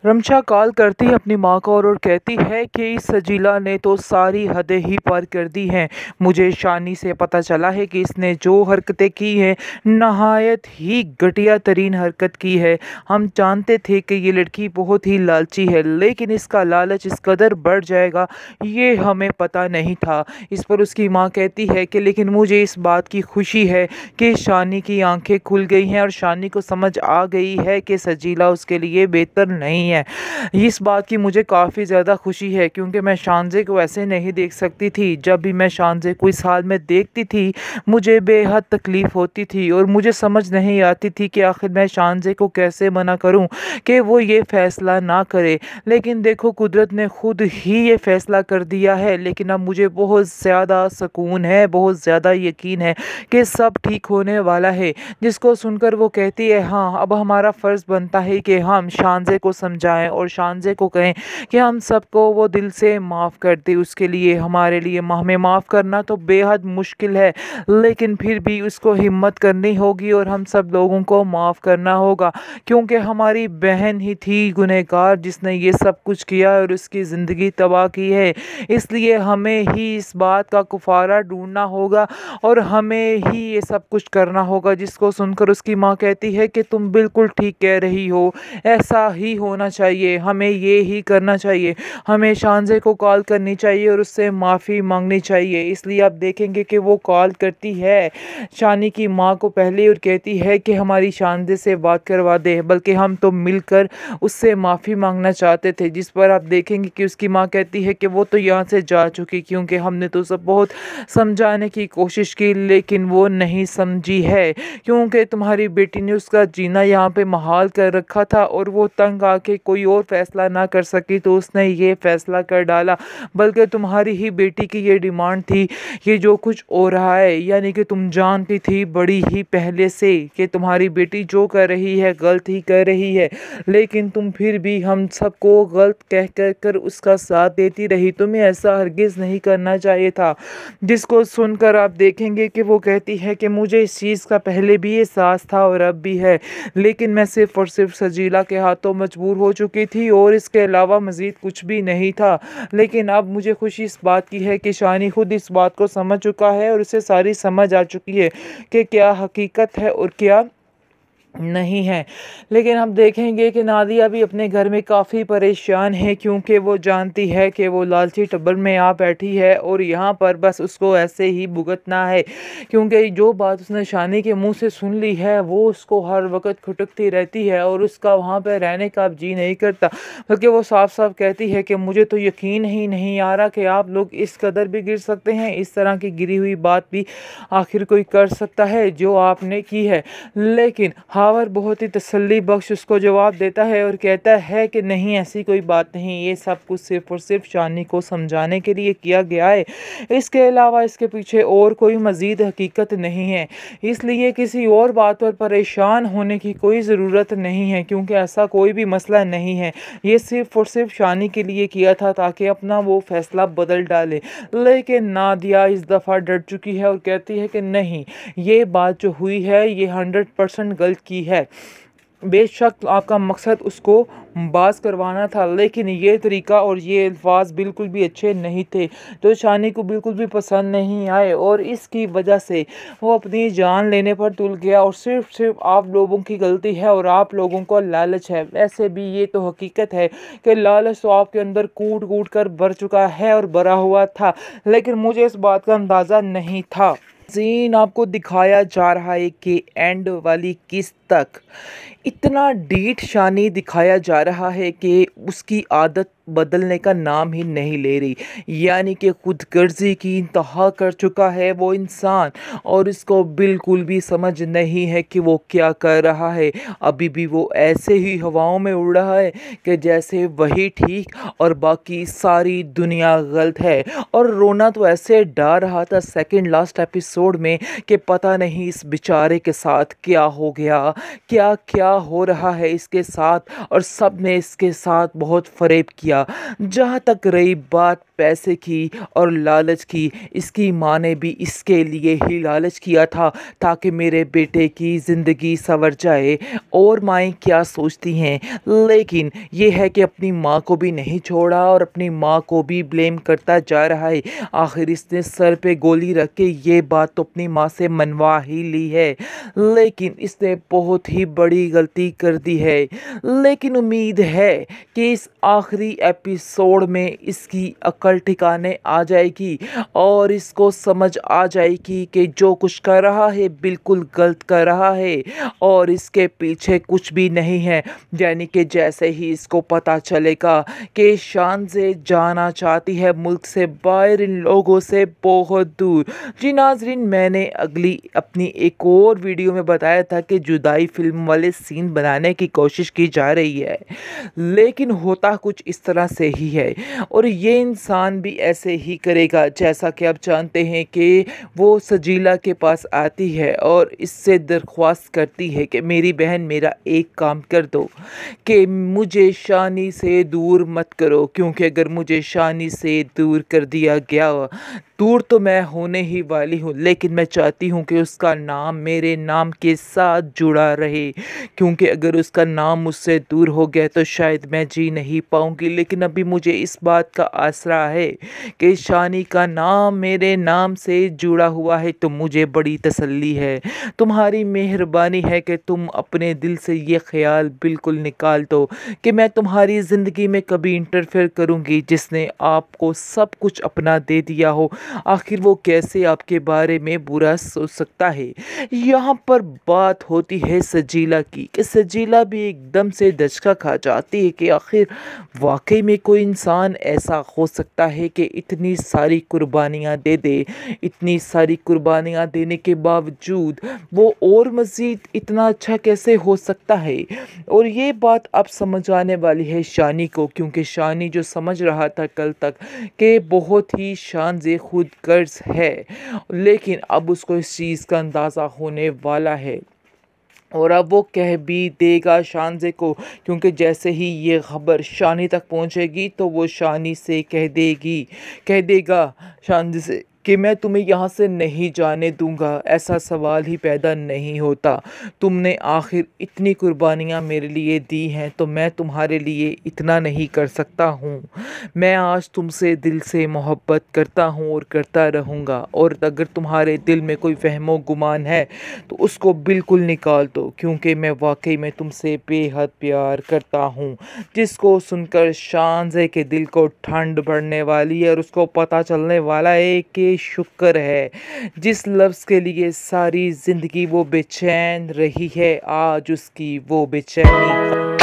Ramsha call करती है अपनी माँ को और कहती है कि इस सजीला ने तो सारी हदें ही पार कर दी हैं। मुझे शानी से पता चला है कि इसने जो हरकतें की हैं नहायत ही घटिया तरीन हरकत की है। हम जानते थे कि ये लड़की बहुत ही लालची है, लेकिन इसका लालच इस कदर बढ़ जाएगा ये हमें पता नहीं था। इस पर उसकी माँ कहती है कि लेकिन मुझे इस बात की खुशी है कि शानी की आंखें खुल गई हैं और शानी को समझ आ गई है कि सजीला उसके लिए बेहतर नहीं है। इस बात की मुझे काफ़ी ज़्यादा खुशी है, क्योंकि मैं शानजे को ऐसे नहीं देख सकती थी। जब भी मैं शानजे को इस हाल में देखती थी मुझे बेहद तकलीफ़ होती थी और मुझे समझ नहीं आती थी कि आखिर मैं शानजे को कैसे मना करूं कि वो ये फ़ैसला ना करे। लेकिन देखो, कुदरत ने खुद ही ये फ़ैसला कर दिया है। लेकिन अब मुझे बहुत ज़्यादा सुकून है, बहुत ज़्यादा यकीन है कि सब ठीक होने वाला है। जिसको सुनकर वो कहती है, हाँ, अब हमारा फ़र्ज़ बनता है कि हम शानजे को समझाएं और शानजे को कहें कि हम सबको वो दिल से माफ़ कर दे। उसके लिए हमारे लिए हमें माफ़ करना तो बेहद मुश्किल है, लेकिन फिर भी उसको हिम्मत करनी होगी और हम सब लोगों को माफ़ करना होगा, क्योंकि हमारी बहन ही थी गुनहगार जिसने ये सब कुछ किया और उसकी ज़िंदगी तबाह की है। इसलिए हमें ही इस बात का कुफारा ढूंढना होगा और हमें ही ये सब कुछ करना होगा। जिसको सुनकर उसकी माँ कहती है कि तुम बिल्कुल ठीक कह रही हो, ऐसा ही होना चाहिए, हमें ये ही करना चाहिए। हमें शानजे को कॉल करनी चाहिए और उससे माफ़ी मांगनी चाहिए। इसलिए आप देखेंगे कि वो कॉल करती है शानी की माँ को पहले और कहती है कि हमारी शानजे से बात करवा दे, बल्कि हम तो मिलकर उससे माफ़ी मांगना चाहते थे। जिस पर आप देखेंगे कि उसकी माँ कहती है कि वो तो यहाँ से जा चुकी, क्योंकि हमने तो सब बहुत समझाने की कोशिश की लेकिन वो नहीं समझी है, क्योंकि तुम्हारी बेटी ने उसका जीना यहाँ पे महाल कर रखा था और वो तंग आके कोई और फैसला ना कर सकी तो उसने ये फैसला कर डाला। बल्कि तुम्हारी ही बेटी की ये डिमांड थी। ये जो कुछ हो रहा है, यानी कि तुम जानती थी बड़ी ही पहले से कि तुम्हारी बेटी जो कर रही है गलत ही कर रही है, लेकिन तुम फिर भी हम सबको गलत कह कर उसका साथ देती रही। तुम्हें ऐसा हरगिज़ नहीं करना चाहिए था। जिसको सुनकर आप देखेंगे कि वो कहती है कि मुझे इस चीज़ का पहले भी एहसास था और अब भी है, लेकिन मैं सिर्फ़ और सिर्फ सजीला के हाथों मजबूर हो चुकी थी और इसके अलावा मज़ीद कुछ भी नहीं था। लेकिन अब मुझे खुशी इस बात की है कि शानी खुद इस बात को समझ चुका है और उसे सारी समझ आ चुकी है कि क्या हकीकत है और क्या नहीं है। लेकिन हम देखेंगे कि नादिया भी अपने घर में काफ़ी परेशान है, क्योंकि वो जानती है कि वो लालची टब्बर में आ बैठी है और यहाँ पर बस उसको ऐसे ही भुगतना है, क्योंकि जो बात उसने शानी के मुंह से सुन ली है वो उसको हर वक्त खटकती रहती है और उसका वहाँ पर रहने का अब जी नहीं करता। बल्कि वो साफ साफ कहती है कि मुझे तो यकीन ही नहीं आ रहा कि आप लोग इस कदर भी गिर सकते हैं। इस तरह की गिरी हुई बात भी आखिर कोई कर सकता है जो आपने की है। लेकिन हावर बहुत ही तसल्ली बख्श उसको जवाब देता है और कहता है कि नहीं, ऐसी कोई बात नहीं, ये सब कुछ सिर्फ और सिर्फ शानी को समझाने के लिए किया गया है, इसके अलावा इसके पीछे और कोई मज़ीद हकीकत नहीं है। इसलिए किसी और बात पर परेशान होने की कोई ज़रूरत नहीं है, क्योंकि ऐसा कोई भी मसला नहीं है। ये सिर्फ और सिर्फ शानी के लिए किया था ताकि अपना वो फैसला बदल डाले। लेकिन नादिया इस दफ़ा डर चुकी है और कहती है कि नहीं, ये बात जो हुई है ये 100% गलत की है। बेशक आपका मकसद उसको बाज करवाना था, लेकिन ये तरीका और ये अल्फाज बिल्कुल भी अच्छे नहीं थे, तो शानी को बिल्कुल भी पसंद नहीं आए और इसकी वजह से वो अपनी जान लेने पर तुल गया। और सिर्फ आप लोगों की गलती है और आप लोगों को लालच है। वैसे भी ये तो हकीकत है कि लालच तो आपके अंदर कूट कूट कर भर चुका है और भरा हुआ था, लेकिन मुझे इस बात का अंदाज़ा नहीं था। सीन आपको दिखाया जा रहा है कि एंड वाली किस्त तक इतना डीठ शानी दिखाया जा रहा है कि उसकी आदत बदलने का नाम ही नहीं ले रही, यानी कि खुदगर्जी की इंतहा कर चुका है वो इंसान और इसको बिल्कुल भी समझ नहीं है कि वो क्या कर रहा है। अभी भी वो ऐसे ही हवाओं में उड़ रहा है कि जैसे वही ठीक और बाकी सारी दुनिया गलत है। और रोना तो ऐसे डा रहा था सेकंड लास्ट एपिसोड में कि पता नहीं इस बेचारे के साथ क्या हो गया, क्या क्या हो रहा है इसके साथ, और सब ने इसके साथ बहुत फरेब किया। दिया। जहाँ तक रही बात पैसे की और लालच की, इसकी माँ ने भी इसके लिए ही लालच किया था ताकि मेरे बेटे की ज़िंदगी संवर जाए। और माएँ क्या सोचती हैं, लेकिन ये है कि अपनी माँ को भी नहीं छोड़ा और अपनी माँ को भी ब्लेम करता जा रहा है। आखिर इसने सर पे गोली रख के ये बात तो अपनी माँ से मनवा ही ली है, लेकिन इसने बहुत ही बड़ी गलती कर दी है। लेकिन उम्मीद है कि इस आखिरी एपिसोड में इसकी अकल ठिकाने आ जाएगी और इसको समझ आ जाएगी कि जो कुछ कर रहा है बिल्कुल गलत कर रहा है और इसके पीछे कुछ भी नहीं है। यानी कि जैसे ही इसको पता चलेगा कि शान से जाना चाहती है मुल्क से बाहर, इन लोगों से बहुत दूर। जी नाजरीन, मैंने अगली अपनी एक और वीडियो में बताया था कि जुदाई फिल्म वाले सीन बनाने की कोशिश की जा रही है, लेकिन होता कुछ इस तरह से ही है और ये इंसान भी ऐसे ही करेगा। जैसा कि आप जानते हैं कि वो सजीला के पास आती है और इससे दरख्वास्त करती है कि मेरी बहन मेरा एक काम कर दो कि मुझे शानी से दूर मत करो, क्योंकि अगर मुझे शानी से दूर कर दिया गया, दूर तो मैं होने ही वाली हूँ, लेकिन मैं चाहती हूँ कि उसका नाम मेरे नाम के साथ जुड़ा रहे, क्योंकि अगर उसका नाम मुझसे दूर हो गया तो शायद मैं जी नहीं पाऊँगी। लेकिन अभी मुझे इस बात का आसरा है कि शानी का नाम मेरे नाम से जुड़ा हुआ है, तो मुझे बड़ी तसल्ली है। तुम्हारी मेहरबानी है कि तुम अपने दिल से ये ख्याल बिल्कुल निकाल दो कि मैं तुम्हारी ज़िंदगी में कभी इंटरफेयर करूँगी जिसने आपको सब कुछ अपना दे दिया हो। आखिर वो कैसे आपके बारे में बुरा सोच सकता है। यहाँ पर बात होती है सजीला की कि सजीला भी एकदम से दचका खा जाती है कि आखिर वाकई में कोई इंसान ऐसा हो सकता है कि इतनी सारी कुर्बानियाँ दे दे। इतनी सारी कुर्बानियाँ देने के बावजूद वो और मज़ीद इतना अच्छा कैसे हो सकता है। और ये बात अब समझ आने वाली है शानी को, क्योंकि शानी जो समझ रहा था कल तक कि बहुत ही शान से खुद गर्ज है, लेकिन अब उसको इस चीज़ का अंदाज़ा होने वाला है और अब वो कह भी देगा शानज़े को, क्योंकि जैसे ही ये खबर शानी तक पहुंचेगी तो वो शानी से कह देगा शानज़े से कि मैं तुम्हें यहाँ से नहीं जाने दूंगा। ऐसा सवाल ही पैदा नहीं होता। तुमने आखिर इतनी कुर्बानियाँ मेरे लिए दी हैं, तो मैं तुम्हारे लिए इतना नहीं कर सकता हूँ। मैं आज तुमसे दिल से मोहब्बत करता हूँ और करता रहूँगा, और अगर तुम्हारे दिल में कोई वहमो गुमान है तो उसको बिल्कुल निकाल दो, क्योंकि मैं वाकई में तुमसे बेहद प्यार करता हूँ। जिसको सुनकर शानज़े के दिल को ठंड बढ़ने वाली है और उसको पता चलने वाला है कि शुक्र है जिस लफ्ज़ के लिए सारी ज़िंदगी वो बेचैन रही है, आज उसकी वो बेचैनी